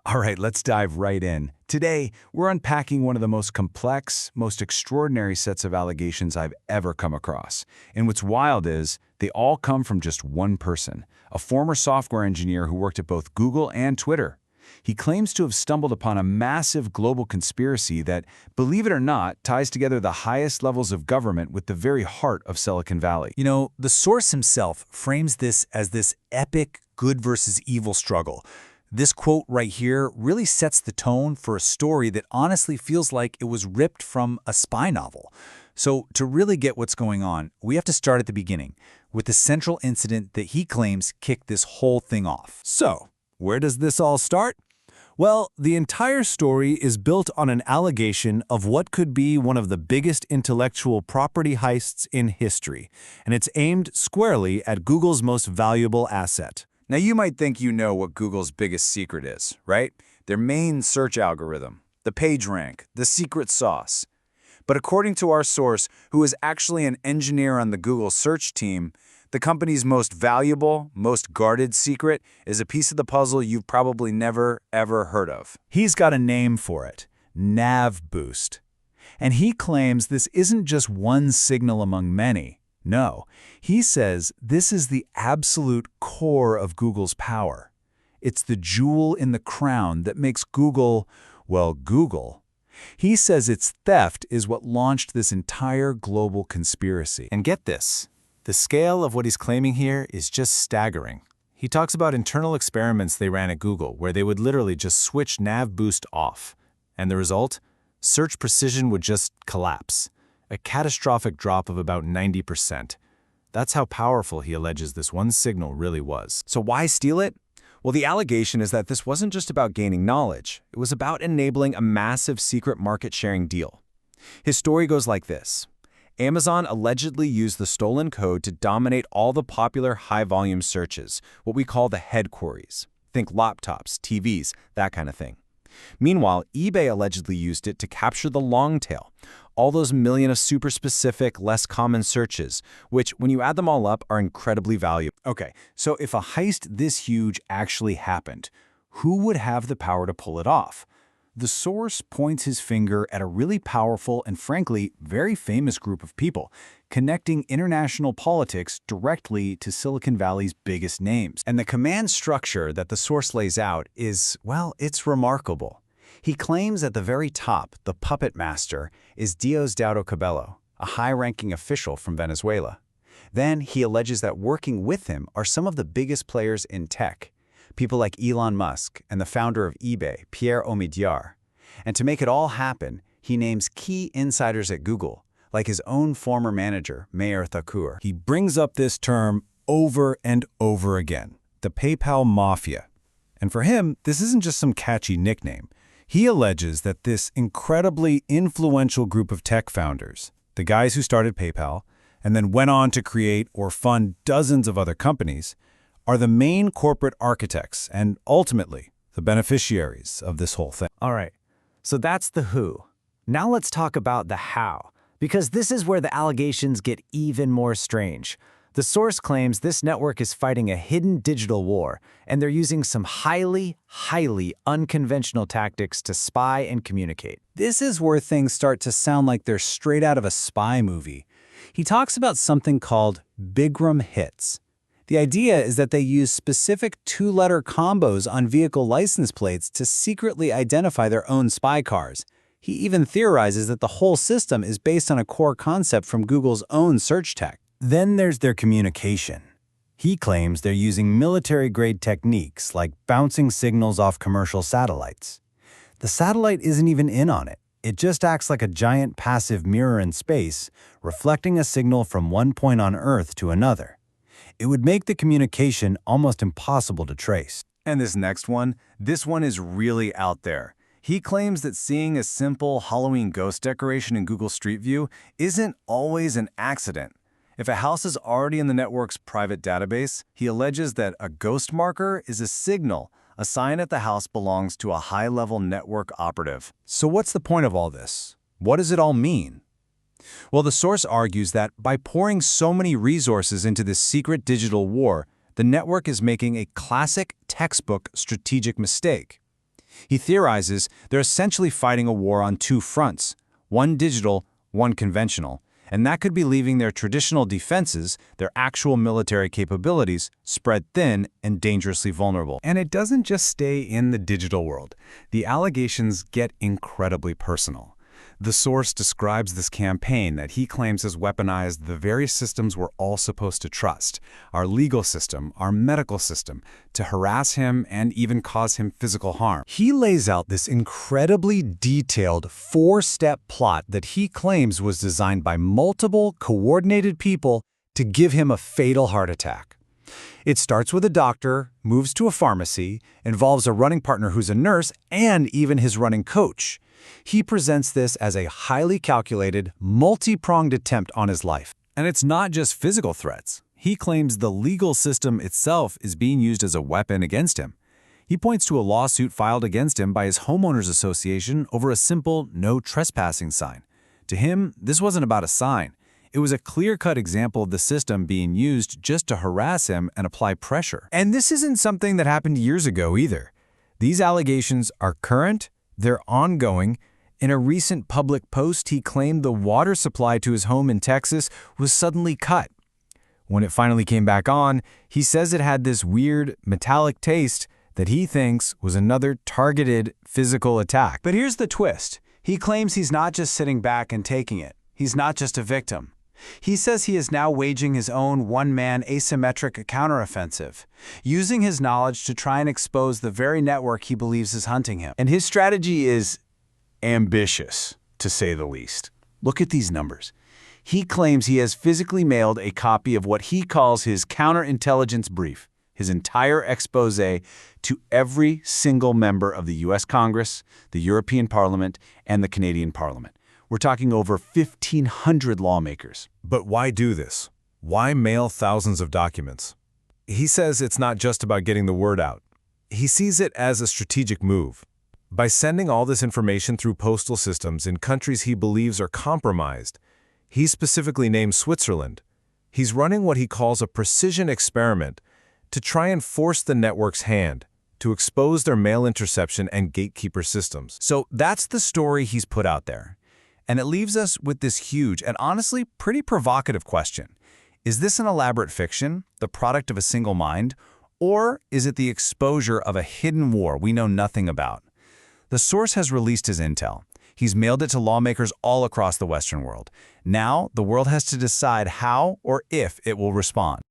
All right, let's dive right in. Today, we're unpacking one of the most complex, most extraordinary sets of allegations I've ever come across. And what's wild is, they all come from just one person, a former software engineer who worked at both Google and Twitter. He claims to have stumbled upon a massive global conspiracy that, believe it or not, ties together the highest levels of government with the very heart of Silicon Valley. You know, the source himself frames this as this epic good versus evil struggle. This quote right here really sets the tone for a story that honestly feels like it was ripped from a spy novel. So to really get what's going on, we have to start at the beginning, with the central incident that he claims kicked this whole thing off. So, where does this all start? Well, the entire story is built on an allegation of what could be one of the biggest intellectual property heists in history, and it's aimed squarely at Google's most valuable asset. Now, you might think you know what Google's biggest secret is, right? Their main search algorithm, the PageRank, the secret sauce. But according to our source, who is actually an engineer on the Google search team, the company's most valuable, most guarded secret is a piece of the puzzle you've probably never, ever heard of. He's got a name for it, Nav Boost. And he claims this isn't just one signal among many. No, he says this is the absolute core of Google's power. It's the jewel in the crown that makes Google, well, Google. He says its theft is what launched this entire global conspiracy. And get this, the scale of what he's claiming here is just staggering. He talks about internal experiments they ran at Google where they would literally just switch Nav Boost off. And the result? Search precision would just collapse. A catastrophic drop of about 90%. That's how powerful he alleges this one signal really was. So why steal it? Well, the allegation is that this wasn't just about gaining knowledge. It was about enabling a massive secret market-sharing deal. His story goes like this. Amazon allegedly used the stolen code to dominate all the popular high-volume searches, what we call the head queries. Think laptops, TVs, that kind of thing. Meanwhile, eBay allegedly used it to capture the long tail, all those million of super specific, less common searches, which, when you add them all up, are incredibly valuable. Okay, so if a heist this huge actually happened, who would have the power to pull it off? The source points his finger at a really powerful and, frankly, very famous group of people, connecting international politics directly to Silicon Valley's biggest names. And the command structure that the source lays out is, well, it's remarkable. He claims at the very top, the puppet master is Diosdado, a high-ranking official from Venezuela. Then he alleges that working with him are some of the biggest players in tech, people like Elon Musk and the founder of eBay, Pierre Omidyar. And to make it all happen, he names key insiders at Google, like his own former manager, Mayor Thakur. He brings up this term over and over again, the PayPal Mafia. And for him, this isn't just some catchy nickname. He alleges that this incredibly influential group of tech founders, the guys who started PayPal and then went on to create or fund dozens of other companies, are the main corporate architects and, ultimately, the beneficiaries of this whole thing. All right, so that's the who. Now let's talk about the how, because this is where the allegations get even more strange. The source claims this network is fighting a hidden digital war, and they're using some highly unconventional tactics to spy and communicate. This is where things start to sound like they're straight out of a spy movie. He talks about something called Bigram hits. The idea is that they use specific two-letter combos on vehicle license plates to secretly identify their own spy cars. He even theorizes that the whole system is based on a core concept from Google's own search tech. Then there's their communication. He claims they're using military-grade techniques like bouncing signals off commercial satellites. The satellite isn't even in on it. It just acts like a giant passive mirror in space, reflecting a signal from one point on Earth to another. It would make the communication almost impossible to trace. And this next one, this one is really out there. He claims that seeing a simple Halloween ghost decoration in Google Street View isn't always an accident. If a house is already in the network's private database, he alleges that a ghost marker is a signal, a sign that the house belongs to a high-level network operative. So what's the point of all this? What does it all mean? Well, the source argues that by pouring so many resources into this secret digital war, the network is making a classic textbook strategic mistake. He theorizes they're essentially fighting a war on two fronts, one digital, one conventional, and that could be leaving their traditional defenses, their actual military capabilities, spread thin and dangerously vulnerable. And it doesn't just stay in the digital world. The allegations get incredibly personal. The source describes this campaign that he claims has weaponized the very systems we're all supposed to trust, our legal system, our medical system, to harass him and even cause him physical harm. He lays out this incredibly detailed four-step plot that he claims was designed by multiple, coordinated people to give him a fatal heart attack. It starts with a doctor, moves to a pharmacy, involves a running partner who's a nurse, and even his running coach. He presents this as a highly calculated, multi-pronged attempt on his life. And it's not just physical threats. He claims the legal system itself is being used as a weapon against him. He points to a lawsuit filed against him by his homeowners association over a simple no trespassing sign. To him, this wasn't about a sign. It was a clear-cut example of the system being used just to harass him and apply pressure. And this isn't something that happened years ago either. These allegations are current, they're ongoing. In a recent public post, he claimed the water supply to his home in Texas was suddenly cut. When it finally came back on, he says it had this weird, metallic taste that he thinks was another targeted physical attack. But here's the twist. He claims he's not just sitting back and taking it. He's not just a victim. He says he is now waging his own one-man asymmetric counteroffensive, using his knowledge to try and expose the very network he believes is hunting him. And his strategy is ambitious, to say the least. Look at these numbers. He claims he has physically mailed a copy of what he calls his counterintelligence brief, his entire expose, to every single member of the U.S. Congress, the European Parliament, and the Canadian Parliament. We're talking over 1,500 lawmakers. But why do this? Why mail thousands of documents? He says it's not just about getting the word out. He sees it as a strategic move. By sending all this information through postal systems in countries he believes are compromised, he specifically named Switzerland. He's running what he calls a precision experiment to try and force the network's hand, to expose their mail interception and gatekeeper systems. So that's the story he's put out there. And it leaves us with this huge and honestly pretty provocative question. Is this an elaborate fiction, the product of a single mind, or is it the exposure of a hidden war we know nothing about? The source has released his intel. He's mailed it to lawmakers all across the Western world. Now, the world has to decide how or if it will respond.